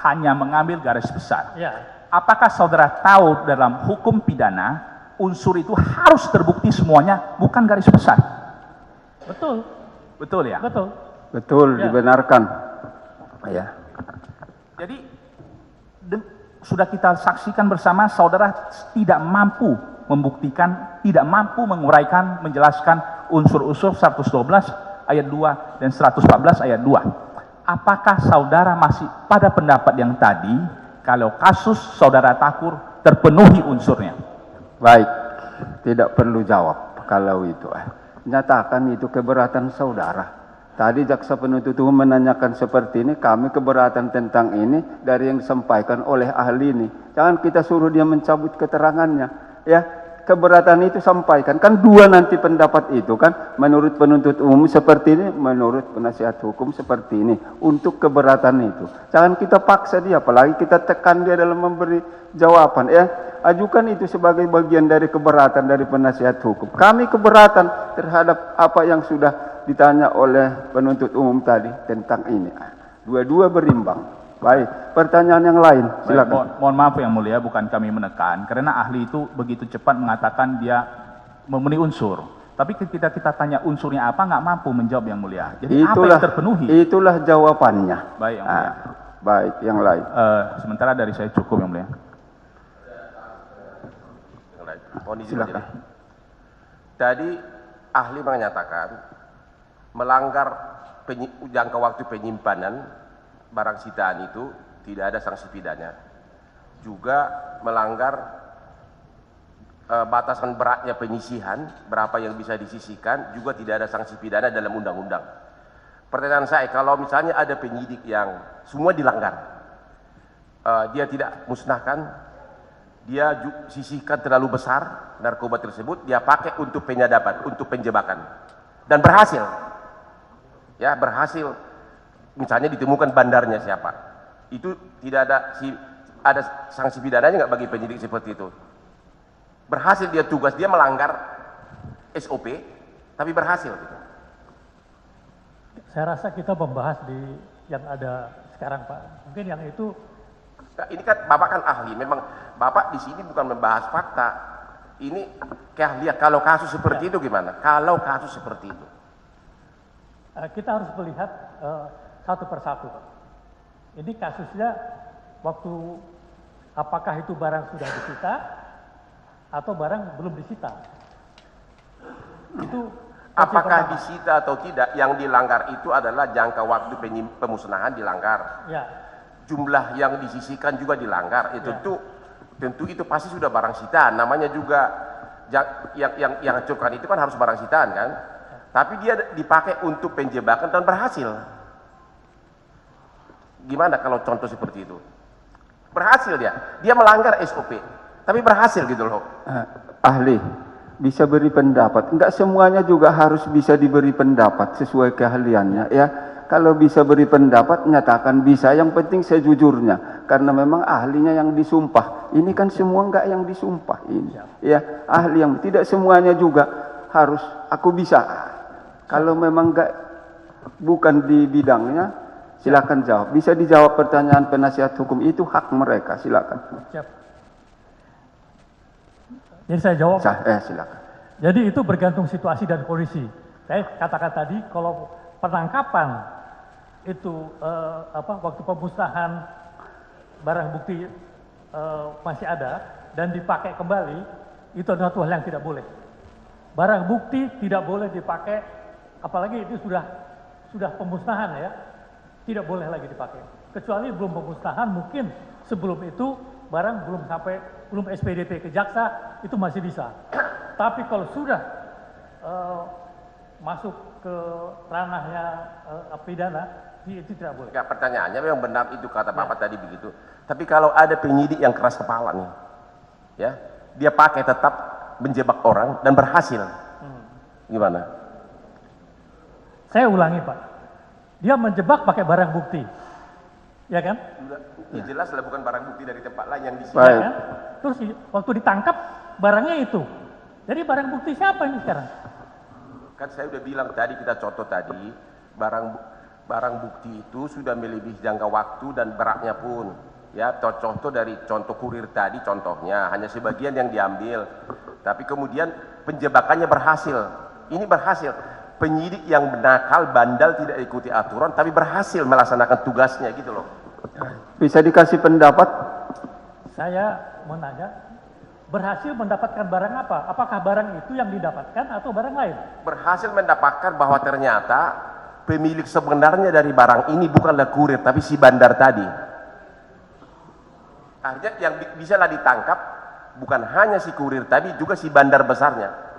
hanya mengambil garis besar. Ya. Apakah saudara tahu dalam hukum pidana unsur itu harus terbukti semuanya, bukan garis besar? Betul. Betul ya? Betul. Betul, Ya. dibenarkan. Ya. Jadi sudah kita saksikan bersama, saudara tidak mampu membuktikan, tidak mampu menguraikan, menjelaskan unsur-unsur 112 ayat 2 dan 114 ayat 2. Apakah saudara masih pada pendapat yang tadi, kalau kasus saudara Takur terpenuhi unsurnya? Baik, tidak perlu jawab kalau itu. Nyatakan itu keberatan saudara. Tadi jaksa penuntut umum menanyakan seperti ini, kami keberatan tentang ini dari yang disampaikan oleh ahli ini. Jangan kita suruh dia mencabut keterangannya, ya. keberatan itu sampaikan. Kan dua nanti pendapat itu kan, menurut penuntut umum seperti ini, menurut penasihat hukum seperti ini. Untuk keberatan itu, jangan kita paksa dia, apalagi kita tekan dia dalam memberi jawaban. Ya, ajukan itu sebagai bagian dari keberatan dari penasihat hukum. Kami keberatan terhadap apa yang sudah ditanya oleh penuntut umum tadi tentang ini. Dua-dua berimbang. Baik, pertanyaan yang lain, silakan. Mohon maaf yang mulia, bukan kami menekan, karena ahli itu begitu cepat mengatakan dia memenuhi unsur. Tapi ketika kita tanya unsurnya apa, nggak mampu menjawab yang mulia. Jadi apa yang terpenuhi? Itulah jawabannya. Baik yang mulia. Baik, yang lain. Sementara dari saya cukup yang mulia. Silakan. Tadi ahli menyatakan melanggar jangka waktu penyimpanan barang sitaan itu tidak ada sanksi pidana, juga melanggar batasan beratnya penyisihan, berapa yang bisa disisihkan, juga tidak ada sanksi pidana dalam undang-undang. Pertanyaan saya, kalau misalnya ada penyidik yang semua dilanggar, dia tidak musnahkan, dia sisihkan terlalu besar narkoba tersebut, dia pakai untuk penyadapan, untuk penjebakan, dan berhasil, ya berhasil. Misalnya ditemukan bandarnya siapa, itu tidak ada sanksi pidananya nggak bagi penyidik seperti itu? Berhasil dia tugas, dia melanggar SOP, tapi berhasil. Gitu. Saya rasa kita membahas di yang ada sekarang, Pak. Mungkin yang itu. Nah, ini kan Bapak kan ahli, memang Bapak di sini bukan membahas fakta. Ini keahlian. Kalau kasus seperti itu gimana? Kalau kasus seperti itu, Kita harus melihat satu persatu, Pak. Ini kasusnya waktu apakah itu barang sudah disita atau barang belum disita. Itu apakah disita atau tidak, yang dilanggar itu adalah jangka waktu pemusnahan dilanggar. Ya. Jumlah yang disisihkan juga dilanggar. Tentu itu pasti sudah barang sitaan. Namanya juga yang acukan itu kan harus barang sitaan kan. Tapi dia dipakai untuk penjebakan dan berhasil. Gimana kalau contoh seperti itu? Berhasil dia melanggar SOP, tapi berhasil gitu loh. Ahli bisa beri pendapat, enggak semuanya juga harus bisa diberi pendapat sesuai keahliannya ya. Kalau bisa beri pendapat, nyatakan bisa, yang penting sejujurnya, karena memang ahlinya yang disumpah. Ini kan semua enggak yang disumpah ini ya, ahli yang tidak semuanya juga harus aku bisa. Kalau memang enggak, bukan di bidangnya, silakan jawab. Bisa dijawab pertanyaan penasihat hukum, itu hak mereka, silakan. Siap. Jadi saya jawab. Silakan. Jadi itu bergantung situasi dan kondisi. Saya katakan tadi kalau penangkapan itu waktu pemusnahan barang bukti masih ada dan dipakai kembali, itu adalah suatu hal yang tidak boleh. Barang bukti tidak boleh dipakai, apalagi itu sudah pemusnahan ya. Tidak boleh lagi dipakai. Kecuali belum pemusnahan, mungkin sebelum itu barang belum SPDP ke jaksa, itu masih bisa. Tapi kalau sudah masuk ke ranahnya pidana, itu tidak boleh. Enggak, pertanyaannya memang benar itu kata Bapak tadi begitu. Tapi kalau ada penyidik yang keras kepala nih, ya, dia pakai tetap menjebak orang dan berhasil, gimana? Saya ulangi, Pak. Dia menjebak pakai barang bukti, ya kan? Ya jelas lah bukan barang bukti dari tempat lain yang disita. Ya kan? Terus waktu ditangkap barangnya itu. Jadi barang bukti siapa ini sekarang? Kan saya udah bilang tadi, kita contoh tadi, barang bukti itu sudah melebihi jangka waktu dan beratnya pun. Ya, contoh dari contoh kurir tadi, contohnya hanya sebagian yang diambil, tapi kemudian penjebakannya berhasil. Ini berhasil. Penyidik yang nakal, bandal, tidak ikuti aturan, tapi berhasil melaksanakan tugasnya gitu loh. Bisa dikasih pendapat? Saya mau nanya, berhasil mendapatkan barang apa? Apakah barang itu yang didapatkan atau barang lain? Berhasil mendapatkan bahwa ternyata pemilik sebenarnya dari barang ini bukanlah kurir, tapi si bandar tadi. Akhirnya yang bisalah ditangkap bukan hanya si kurir tadi, juga si bandar besarnya.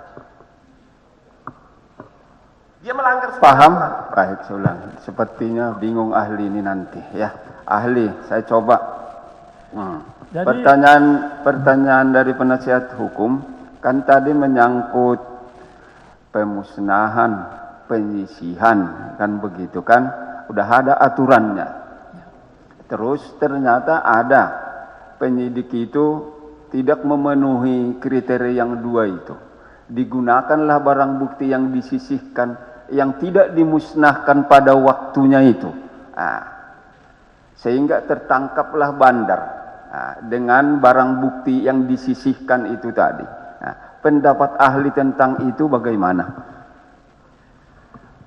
Dia melanggar semua. Paham? Baik, saya ulangi. Sepertinya bingung ahli ini nanti ya. Ahli, saya coba. Jadi, Pertanyaan dari penasihat hukum, Kan tadi menyangkut pemusnahan, penyisihan, kan begitu kan? Udah ada aturannya. Terus ternyata ada penyidik itu tidak memenuhi kriteria yang dua itu. Digunakanlah barang bukti yang disisihkan, yang tidak dimusnahkan pada waktunya itu. Sehingga tertangkaplah bandar dengan barang bukti yang disisihkan itu tadi. Pendapat ahli tentang itu bagaimana?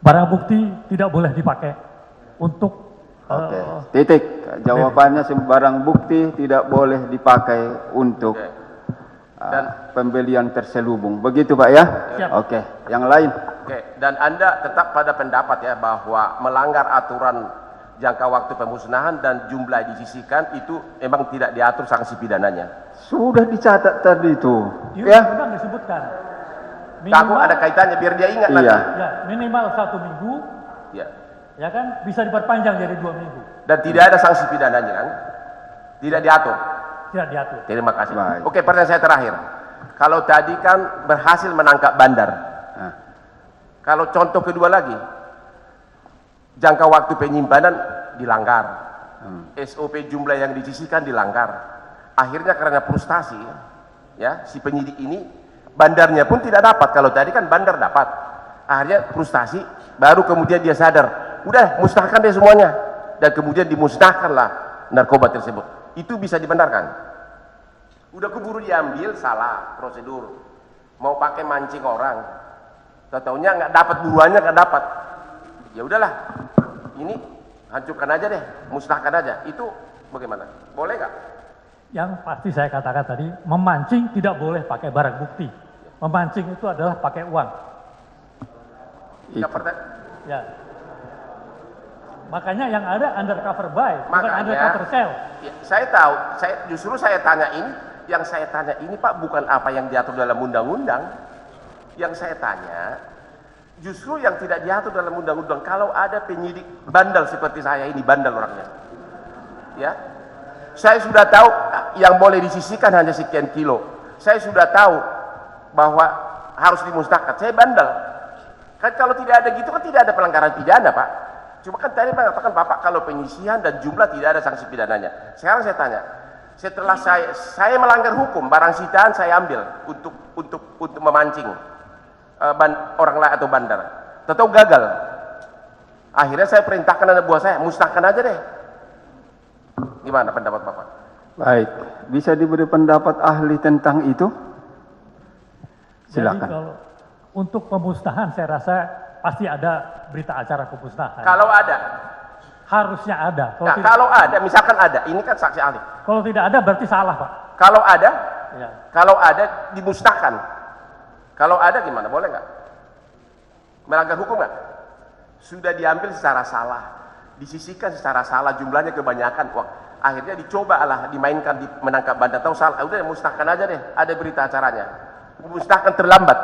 Barang bukti tidak boleh dipakai untuk Oke, titik. Jawabannya barang bukti tidak boleh dipakai untuk pembelian terselubung. Begitu Pak ya? Siap. Oke, yang lain. Oke, dan Anda tetap pada pendapat ya bahwa melanggar aturan jangka waktu pemusnahan dan jumlah disisihkan itu memang tidak diatur sanksi pidananya. Sudah dicatat tadi itu. di Ya. undang disebutkan. Takut ada kaitannya biar dia ingat nanti. Iya. Ya, minimal 1 minggu, Ya. ya kan, bisa diperpanjang jadi 2 minggu. Dan tidak ada sanksi pidananya kan? Tidak diatur. Tidak diatur. Terima kasih. Baik. Oke, pertanyaan saya terakhir. Kalau tadi kan berhasil menangkap bandar. Nah, Kalau contoh kedua lagi, jangka waktu penyimpanan dilanggar. SOP jumlah yang disisihkan dilanggar. Akhirnya karena frustasi, ya si penyidik ini bandarnya pun tidak dapat. Kalau tadi kan bandar dapat. Akhirnya frustasi, baru kemudian dia sadar, udah musnahkan deh semuanya, dan kemudian dimusnahkanlah narkoba tersebut. Itu bisa dibenarkan. Udah keburu diambil, salah prosedur. Mau pakai mancing orang, tahu-taunya nggak dapat, buruannya nggak dapat. Ya udahlah, ini hancurkan aja deh, musnahkan aja. Itu bagaimana? Boleh nggak? Yang pasti saya katakan tadi, memancing tidak boleh pakai barang bukti. Memancing itu adalah pakai uang. Jika Ya. Makanya yang ada undercover buy, bukan Makanya, undercover sell. ya, saya tahu, justru saya tanya ini, yang saya tanya ini Pak bukan apa yang diatur dalam undang-undang. Yang saya tanya, justru yang tidak diatur dalam undang-undang. Kalau ada penyidik bandel seperti saya ini, bandel orangnya, ya, saya sudah tahu yang boleh disisihkan hanya sekian kilo. Saya sudah tahu bahwa harus dimusnahkan. Saya bandel. Kan kalau tidak ada gitu kan tidak ada pelanggaran pidana Pak. Cuma kan tadi mengatakan Bapak kalau penyisihan dan jumlah tidak ada sanksi pidananya. Sekarang saya tanya, setelah saya melanggar hukum, barang sitaan saya ambil untuk memancing orang lain atau bandar, tahu gagal. Akhirnya saya perintahkan anak buah saya, musnahkan aja deh. Gimana pendapat Bapak? baik. Bisa diberi pendapat ahli tentang itu? Jadi Silakan. kalau untuk pemusnahan saya rasa pasti ada berita acara pemusnahan. Kalau ada, Harusnya ada. nah, kalau ada, misalkan ada, ini kan saksi ahli. Kalau tidak ada berarti salah Pak. Kalau ada, Ya. kalau ada dimusnahkan. Kalau ada gimana? Boleh nggak? Melanggar hukum nggak? Sudah diambil secara salah, disisihkan secara salah, jumlahnya kebanyakan uang. Akhirnya dicoba lah dimainkan di menangkap bandar, tahu salah, udah musnahkan aja deh. Ada berita acaranya. Musnahkan terlambat.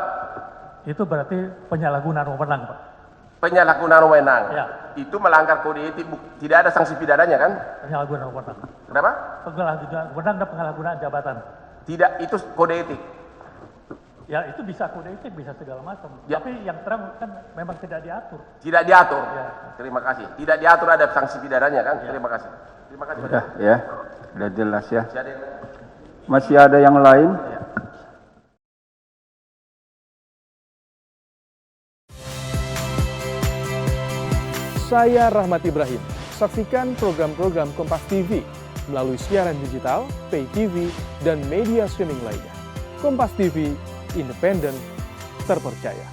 Itu berarti penyalahgunaan wewenang Pak. Penyalahgunaan wewenang. Ya. Itu melanggar kode etik, tidak ada sanksi pidananya kan? Penyalahgunaan wewenang. Kenapa? Penyalahgunaan wewenang dan penyalahgunaan jabatan. Tidak, itu kode etik. Ya itu bisa kode etik, bisa segala macam. Ya. Tapi yang terang kan memang tidak diatur. Tidak diatur. Ya. Terima kasih. Tidak diatur ada sanksi pidananya kan? Ya. Terima kasih. Terima kasih. Sudah ya, sudah jelas ya. Masih ada yang- Masih ada yang lain? Saya Rahmat Ibrahim. Saksikan program-program Kompas TV melalui siaran digital, pay TV, dan media streaming lainnya. Kompas TV, independen, terpercaya.